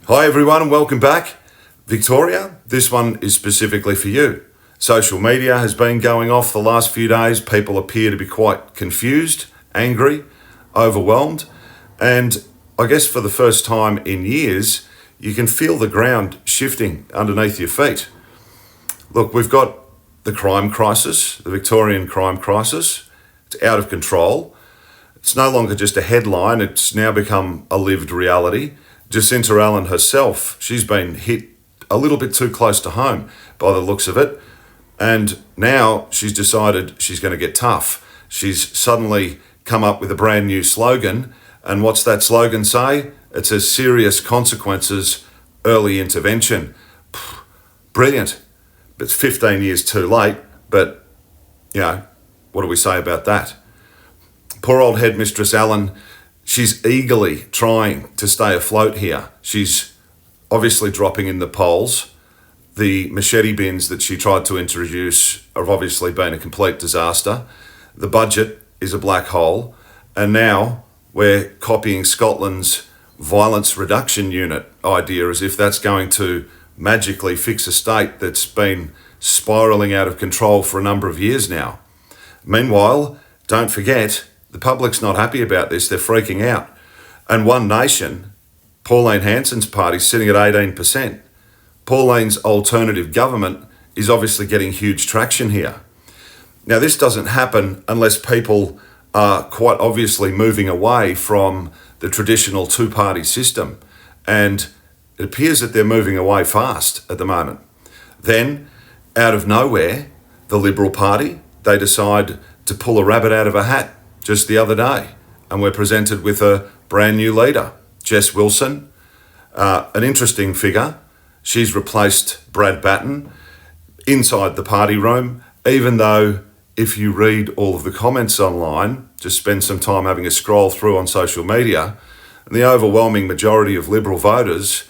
Hi everyone and welcome back. Victoria, this one is specifically for you. Social media has been going off the last few days. People appear to be quite confused, angry, overwhelmed, and I guess for the first time in years, you can feel the ground shifting underneath your feet. Look, we've got the crime crisis, the Victorian crime crisis. It's out of control. It's no longer just a headline, it's now become a lived reality. Jacinta Allen herself, she's been hit a little bit too close to home by the looks of it. And now she's decided she's going to get tough. She's suddenly come up with a brand new slogan. And what's that slogan say? It says serious consequences, early intervention. Brilliant. It's 15 years too late, but, what do we say about that? Poor old headmistress Allen, she's eagerly trying to stay afloat here. She's obviously dropping in the polls. The machete bins that she tried to introduce have obviously been a complete disaster. The budget is a black hole. And now we're copying Scotland's violence reduction unit idea as if that's going to magically fix a state that's been spiralling out of control for a number of years now. Meanwhile, don't forget, the public's not happy about this. They're freaking out. And One Nation, Pauline Hanson's party, sitting at 18%. Pauline's alternative government is obviously getting huge traction here. Now, this doesn't happen unless people are quite obviously moving away from the traditional two-party system. And it appears that they're moving away fast at the moment. Then, out of nowhere, the Liberal Party, they decide to pull a rabbit out of a hat just the other day. And we're presented with a brand new leader, Jess Wilson, an interesting figure. She's replaced Brad Batten inside the party room, even though if you read all of the comments online, just spend some time having a scroll through on social media, and the overwhelming majority of Liberal voters,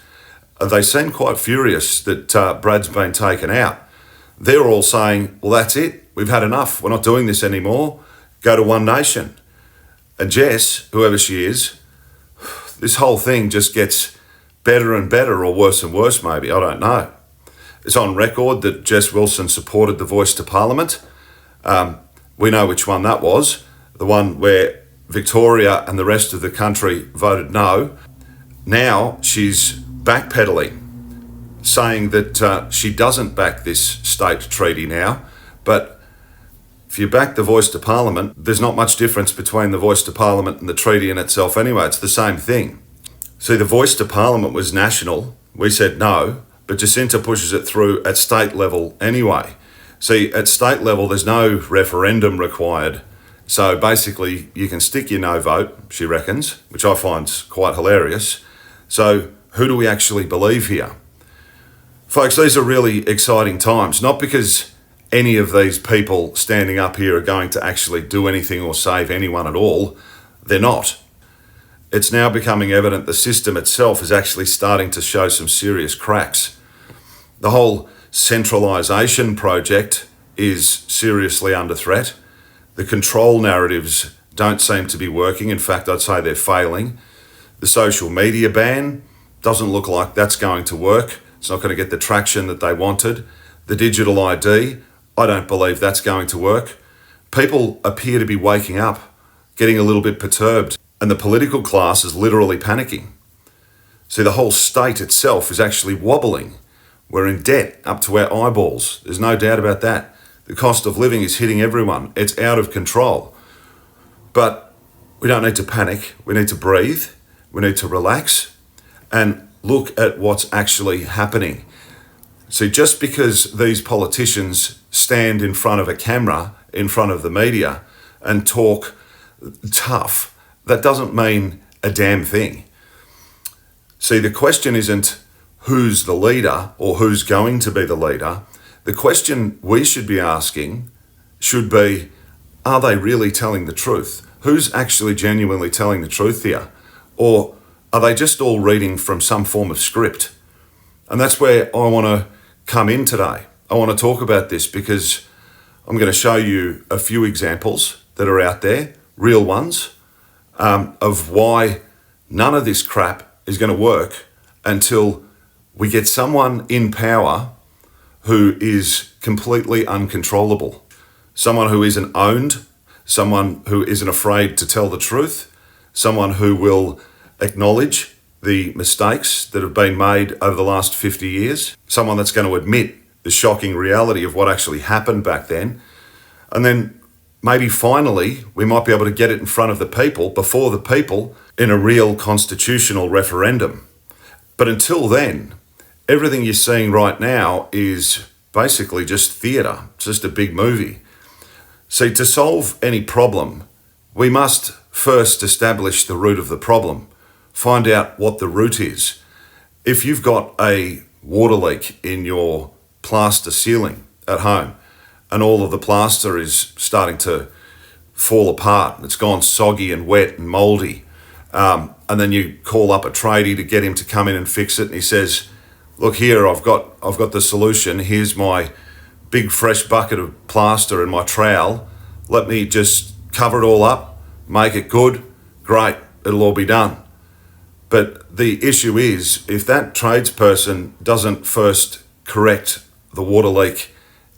they seem quite furious that Brad's been taken out. They're all saying, well, that's it. We've had enough. We're not doing this anymore. Go to One Nation. And Jess, whoever she is, this whole thing just gets better and better, or worse and worse maybe, I don't know. It's on record that Jess Wilson supported the voice to Parliament. We know which one that was, the one where Victoria and the rest of the country voted no. Now she's backpedaling, saying that she doesn't back this state treaty now, but if you back the voice to Parliament, there's not much difference between the voice to Parliament and the treaty in itself anyway. It's the same thing. See, the voice to Parliament was national. We said no, but Jacinta pushes it through at state level anyway. See, at state level, there's no referendum required. So basically, you can stick your no vote, she reckons, which I find quite hilarious. So who do we actually believe here? Folks, these are really exciting times, not because any of these people standing up here are going to actually do anything or save anyone at all. They're not. It's now becoming evident the system itself is actually starting to show some serious cracks. The whole centralisation project is seriously under threat. The control narratives don't seem to be working. In fact, I'd say they're failing. The social media ban doesn't look like that's going to work. It's not going to get the traction that they wanted. The digital ID, I don't believe that's going to work. People appear to be waking up, getting a little bit perturbed, and the political class is literally panicking. See, the whole state itself is actually wobbling. We're in debt up to our eyeballs. There's no doubt about that. The cost of living is hitting everyone. It's out of control. But we don't need to panic. We need to breathe. We need to relax and look at what's actually happening. See, just because these politicians stand in front of a camera, in front of the media, and talk tough, that doesn't mean a damn thing. See, the question isn't who's the leader or who's going to be the leader. The question we should be asking should be, are they really telling the truth? Who's actually genuinely telling the truth here? Or are they just all reading from some form of script? And that's where I want to come in today. I want to talk about this because I'm going to show you a few examples that are out there, real ones, of why none of this crap is going to work until we get someone in power who is completely uncontrollable, someone who isn't owned, someone who isn't afraid to tell the truth, someone who will acknowledge the mistakes that have been made over the last 50 years, someone that's going to admit the shocking reality of what actually happened back then. And then maybe finally we might be able to get it in front of the people, before the people, in a real constitutional referendum. But until then, everything you're seeing right now is basically just theatre. It's just a big movie. See, to solve any problem, we must first establish the root of the problem, find out what the root is. If you've got a water leak in your plaster ceiling at home and all of the plaster is starting to fall apart, it's gone soggy and wet and mouldy, and then you call up a tradie to get him to come in and fix it, and he says, look here, I've got the solution. Here's my big fresh bucket of plaster and my trowel. Let me just cover it all up, make it good. Great, it'll all be done. But the issue is, if that tradesperson doesn't first correct the water leak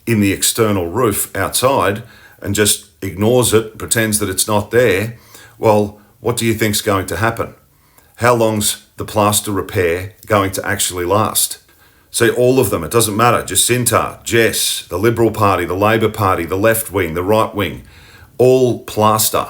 in the external roof outside and just ignores it, pretends that it's not there, well, what do you think's going to happen? How long's the plaster repair going to actually last? See, all of them, it doesn't matter. Jacinta, Jess, the Liberal Party, the Labor Party, the left wing, the right wing, all plaster.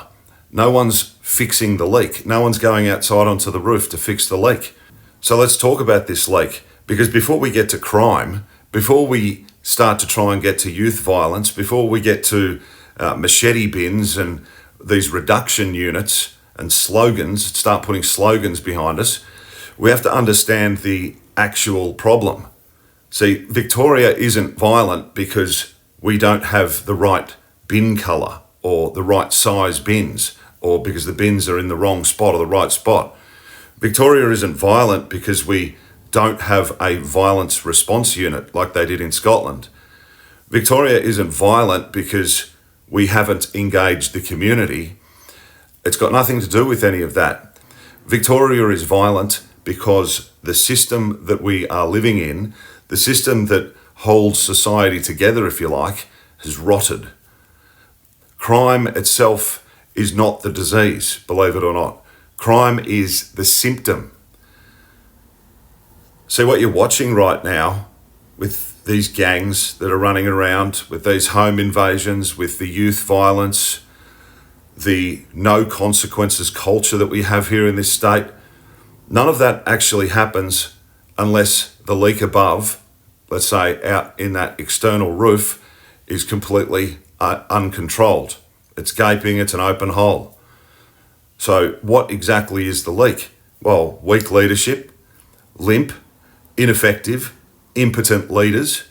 No one's fixing the leak. No one's going outside onto the roof to fix the leak. So let's talk about this leak, because before we get to crime, before we start to try and get to youth violence, before we get to machete bins and these reduction units and slogans, start putting slogans behind us, we have to understand the actual problem. See, Victoria isn't violent because we don't have the right bin colour or the right size bins, or because the bins are in the wrong spot or the right spot. Victoria isn't violent because we don't have a violence response unit like they did in Scotland. Victoria isn't violent because we haven't engaged the community. It's got nothing to do with any of that. Victoria is violent because the system that we are living in, the system that holds society together, if you like, has rotted. Crime itself is not the disease, believe it or not. Crime is the symptom. See, what you're watching right now with these gangs that are running around, with these home invasions, with the youth violence, the no consequences culture that we have here in this state, none of that actually happens unless the leak above, let's say out in that external roof, is completely uncontrolled. It's gaping, it's an open hole. So what exactly is the leak? Well, weak leadership, limp, ineffective, impotent leaders,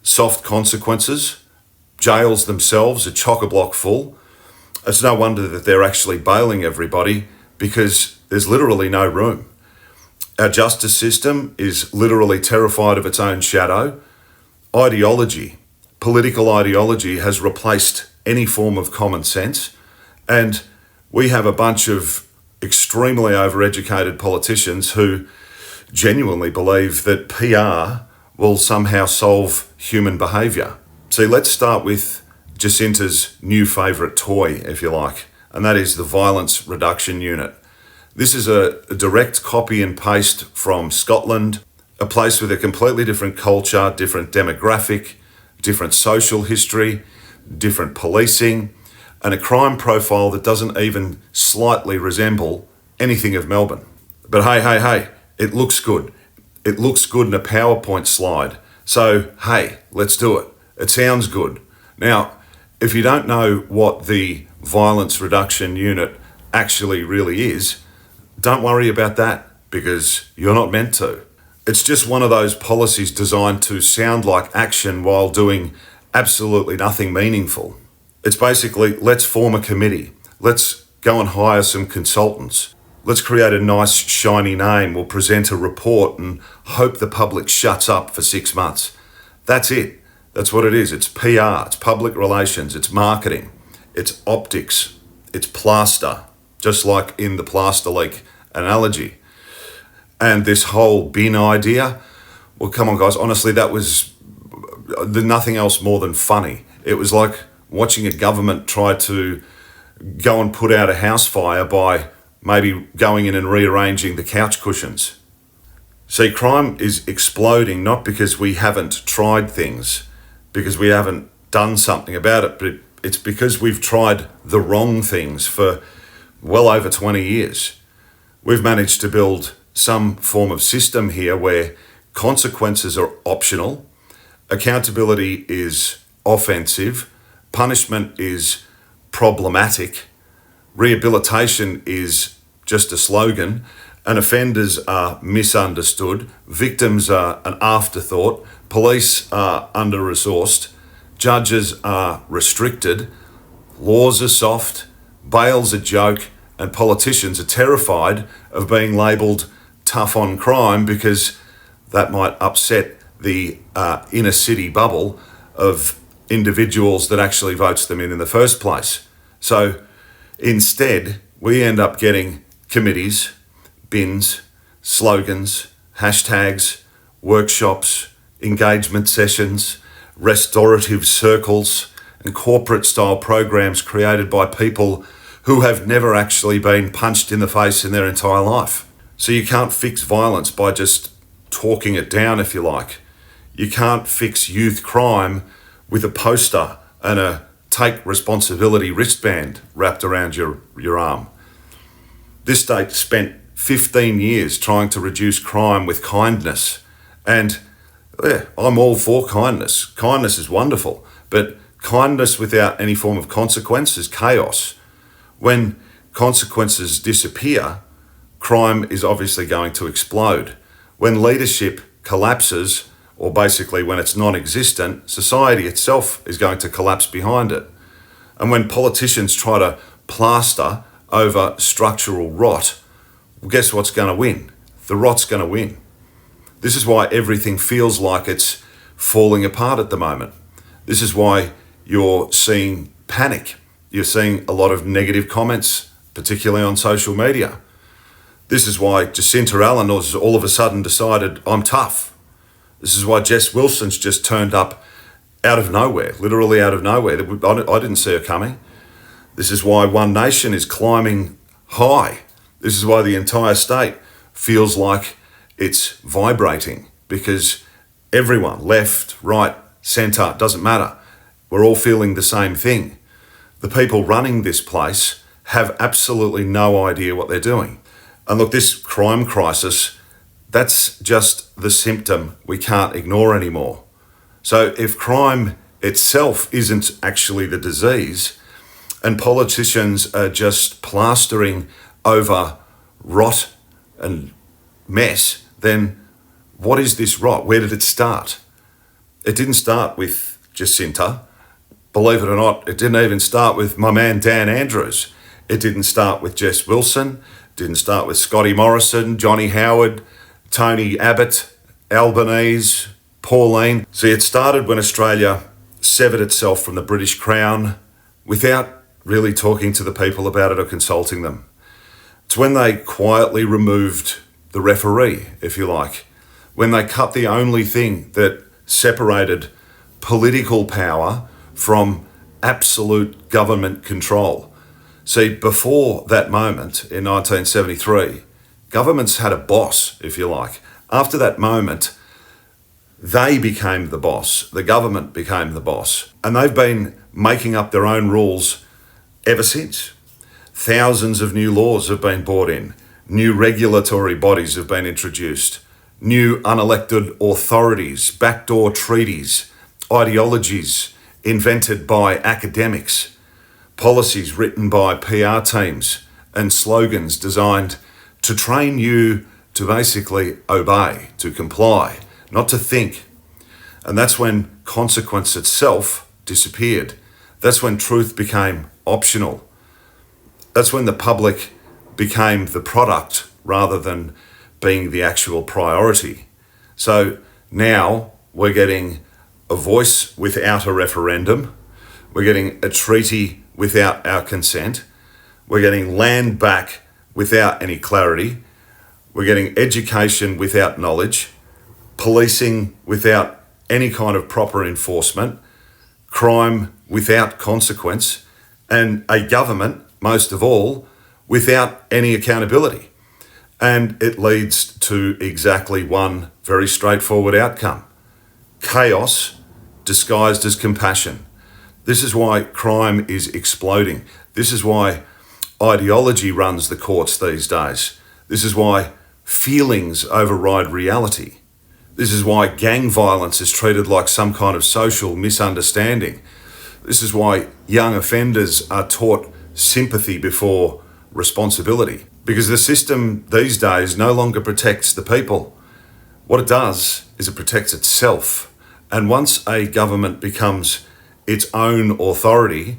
soft consequences, jails themselves are chock-a-block full. It's no wonder that they're actually bailing everybody, because there's literally no room. Our justice system is literally terrified of its own shadow. Ideology, political ideology, has replaced any form of common sense, and we have a bunch of extremely overeducated politicians who genuinely believe that PR will somehow solve human behaviour. See, let's start with Jacinta's new favourite toy, if you like, and that is the violence reduction unit. This is a direct copy and paste from Scotland, a place with a completely different culture, different demographic, different social history, different policing, and a crime profile that doesn't even slightly resemble anything of Melbourne. But hey, it looks good. It looks good in a PowerPoint slide. So, hey, let's do it. It sounds good. Now, if you don't know what the violence reduction unit actually really is, don't worry about that, because you're not meant to. It's just one of those policies designed to sound like action while doing absolutely nothing meaningful. It's basically, let's form a committee. Let's go and hire some consultants. Let's create a nice shiny name. We'll present a report and hope the public shuts up for 6 months. That's it. That's what it is. It's PR, it's public relations, it's marketing, it's optics, it's plaster, just like in the plaster leak analogy. And this whole bin idea, well, come on, guys, honestly, that was nothing else more than funny. It was like watching a government try to go and put out a house fire by maybe going in and rearranging the couch cushions. See, crime is exploding not because we haven't tried things, because we haven't done something about it, but it's because we've tried the wrong things for well over 20 years. We've managed to build some form of system here where consequences are optional, accountability is offensive, punishment is problematic, rehabilitation is just a slogan, and offenders are misunderstood, victims are an afterthought, police are under-resourced, judges are restricted, laws are soft, bail's a joke, and politicians are terrified of being labelled tough on crime because that might upset the inner city bubble of individuals that actually votes them in the first place. So instead, we end up getting committees, bins, slogans, hashtags, workshops, engagement sessions, restorative circles, and corporate style programs created by people who have never actually been punched in the face in their entire life. So you can't fix violence by just talking it down, if you like. You can't fix youth crime with a poster and a take responsibility wristband wrapped around your arm. This state spent 15 years trying to reduce crime with kindness. And yeah, I'm all for kindness. Kindness is wonderful, but kindness without any form of consequence is chaos. When consequences disappear, crime is obviously going to explode. When leadership collapses, or basically when it's non-existent, society itself is going to collapse behind it. And when politicians try to plaster over structural rot, well, guess what's going to win? The rot's going to win. This is why everything feels like it's falling apart at the moment. This is why you're seeing panic. You're seeing a lot of negative comments, particularly on social media. This is why Jacinta Allen has all of a sudden decided, I'm tough. This is why Jess Wilson's just turned up out of nowhere, literally out of nowhere. I didn't see her coming. This is why One Nation is climbing high. This is why the entire state feels like it's vibrating, because everyone, left, right, centre, doesn't matter. We're all feeling the same thing. The people running this place have absolutely no idea what they're doing. And look, this crime crisis, that's just the symptom we can't ignore anymore. So if crime itself isn't actually the disease, and politicians are just plastering over rot and mess, then what is this rot? Where did it start? It didn't start with Jacinta. Believe it or not, it didn't even start with my man Dan Andrews. It didn't start with Jess Wilson. It didn't start with Scotty Morrison, Johnny Howard, Tony Abbott, Albanese, Pauline. See, it started when Australia severed itself from the British Crown without really talking to the people about it or consulting them. It's when they quietly removed the referee, if you like, when they cut the only thing that separated political power from absolute government control. See, before that moment in 1973, governments had a boss, if you like. After that moment, they became the boss. The government became the boss. And they've been making up their own rules ever since. Thousands of new laws have been brought in. New regulatory bodies have been introduced. New unelected authorities, backdoor treaties, ideologies invented by academics, policies written by PR teams, and slogans designed to train you to basically obey, to comply, not to think. And that's when consequence itself disappeared. That's when truth became optional. That's when the public became the product rather than being the actual priority. So now we're getting a voice without a referendum. We're getting a treaty without our consent. We're getting land back without any clarity. We're getting education without knowledge, policing without any kind of proper enforcement, crime without consequence, and a government, most of all, without any accountability. And it leads to exactly one very straightforward outcome: chaos disguised as compassion. This is why crime is exploding. This is why ideology runs the courts these days. This is why feelings override reality. This is why gang violence is treated like some kind of social misunderstanding. This is why young offenders are taught sympathy before responsibility. Because the system these days no longer protects the people. What it does is it protects itself. And once a government becomes its own authority,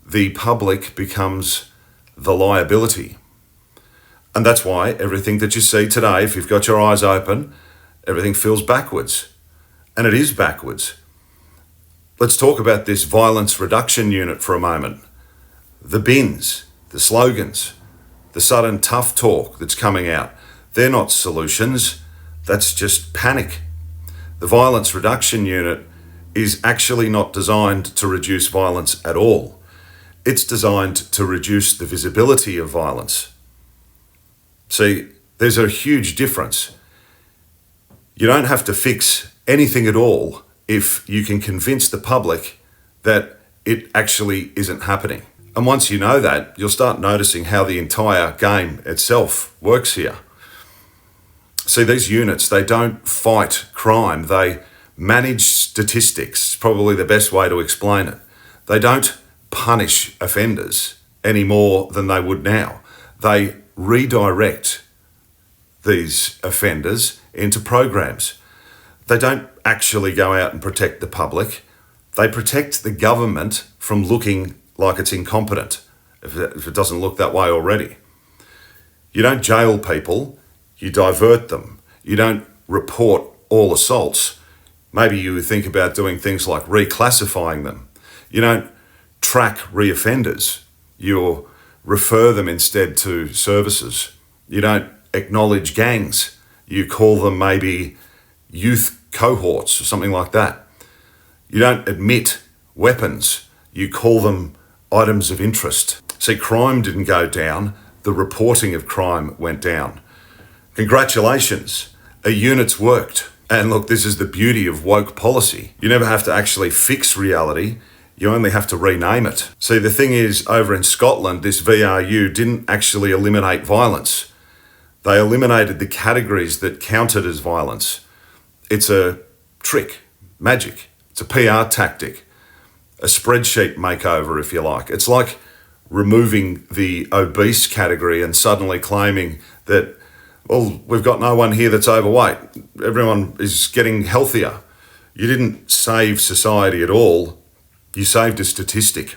the public becomes the liability. And that's why everything that you see today, if you've got your eyes open, everything feels backwards. And it is backwards. Let's talk about this violence reduction unit for a moment. The bins, the slogans, the sudden tough talk that's coming out, they're not solutions. That's just panic. The violence reduction unit is actually not designed to reduce violence at all. It's designed to reduce the visibility of violence. See, there's a huge difference. You don't have to fix anything at all if you can convince the public that it actually isn't happening. And once you know that, you'll start noticing how the entire game itself works here. See, these units, they don't fight crime. They manage statistics. It's probably the best way to explain it. They don't punish offenders any more than they would now. They redirect these offenders into programs. They don't actually go out and protect the public. They protect the government from looking like it's incompetent, if it doesn't look that way already. You don't jail people, you divert them. You don't report all assaults. Maybe you think about doing things like reclassifying them. You don't track reoffenders. You refer them instead to services. You don't acknowledge gangs. You call them maybe youth cohorts or something like that. You don't admit weapons. You call them items of interest. See, crime didn't go down. The reporting of crime went down. Congratulations, a unit's worked. And look, this is the beauty of woke policy. You never have to actually fix reality. You only have to rename it. See, the thing is, over in Scotland, this VRU didn't actually eliminate violence. They eliminated the categories that counted as violence. It's a trick, magic. It's a PR tactic, a spreadsheet makeover, if you like. It's like removing the obese category and suddenly claiming that, well, we've got no one here that's overweight. Everyone is getting healthier. You didn't save society at all. You saved a statistic.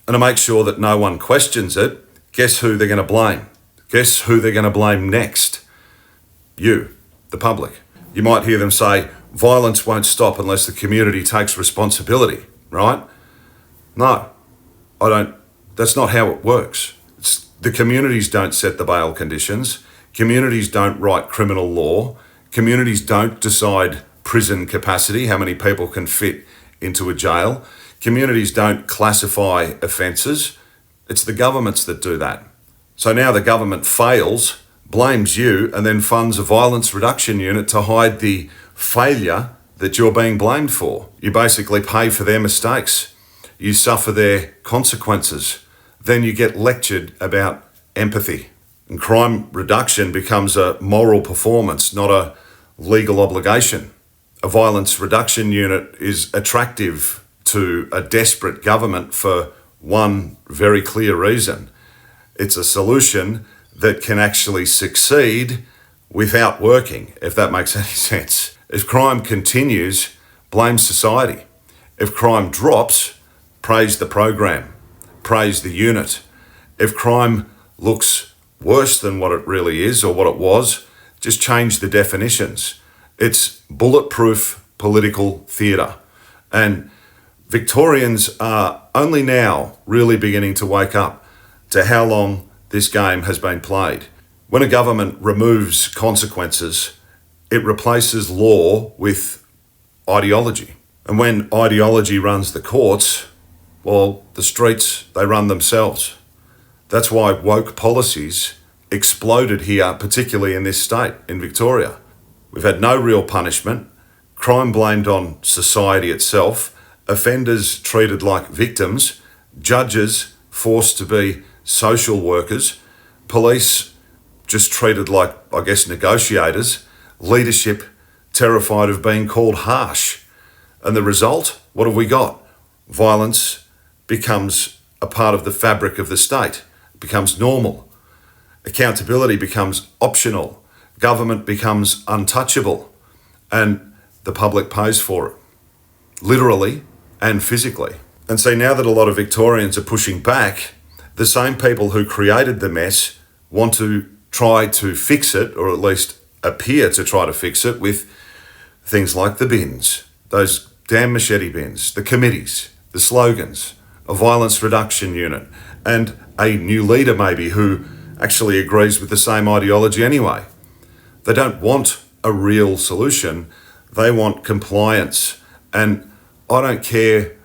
And to make sure that no one questions it, guess who they're going to blame? Guess who they're going to blame next? You, the public. You might hear them say, violence won't stop unless the community takes responsibility, right? No, I don't. That's not how it works. The communities don't set the bail conditions. Communities don't write criminal law. Communities don't decide prison capacity, how many people can fit into a jail. Communities don't classify offences. It's the governments that do that. So now the government fails, blames you, and then funds a violence reduction unit to hide the failure that you're being blamed for. You basically pay for their mistakes. You suffer their consequences. Then you get lectured about empathy. And crime reduction becomes a moral performance, not a legal obligation. A violence reduction unit is attractive to a desperate government for one very clear reason. It's a solution that can actually succeed without working, if that makes any sense. If crime continues, blame society. If crime drops, praise the program, praise the unit. If crime looks worse than what it really is or what it was, just change the definitions. It's bulletproof political theatre. And Victorians are only now really beginning to wake up to how long this game has been played. When a government removes consequences, it replaces law with ideology. And when ideology runs the courts, well, the streets, they run themselves. That's why woke policies exploded here, particularly in this state, in Victoria. We've had no real punishment, crime blamed on society itself, offenders treated like victims, judges forced to be social workers, police just treated like, I guess, negotiators, leadership terrified of being called harsh. And the result, what have we got? Violence becomes a part of the fabric of the state, it becomes normal. Accountability becomes optional. Government becomes untouchable, and the public pays for it, literally and physically. And see, now that a lot of Victorians are pushing back, the same people who created the mess want to try to fix it, or at least appear to try to fix it, with things like the bins, those damn machete bins, the committees, the slogans, a violence reduction unit, and a new leader maybe who actually agrees with the same ideology anyway. They don't want a real solution, they want compliance. And I don't care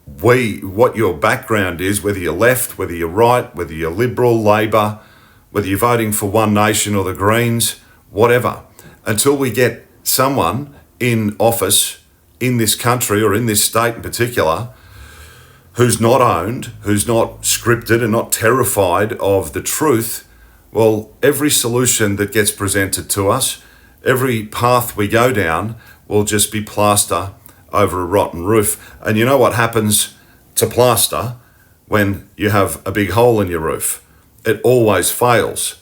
what your background is, whether you're left, whether you're right, whether you're Liberal, Labor, whether you're voting for One Nation or the Greens, whatever. Until we get someone in office in this country, or in this state in particular, who's not owned, who's not scripted and not terrified of the truth, well, every solution that gets presented to us, every path we go down will just be plaster over a rotten roof. And you know what happens to plaster when you have a big hole in your roof? It always fails.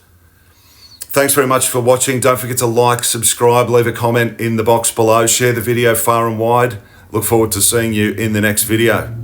Thanks very much for watching. Don't forget to like, subscribe, leave a comment in the box below, share the video far and wide. Look forward to seeing you in the next video.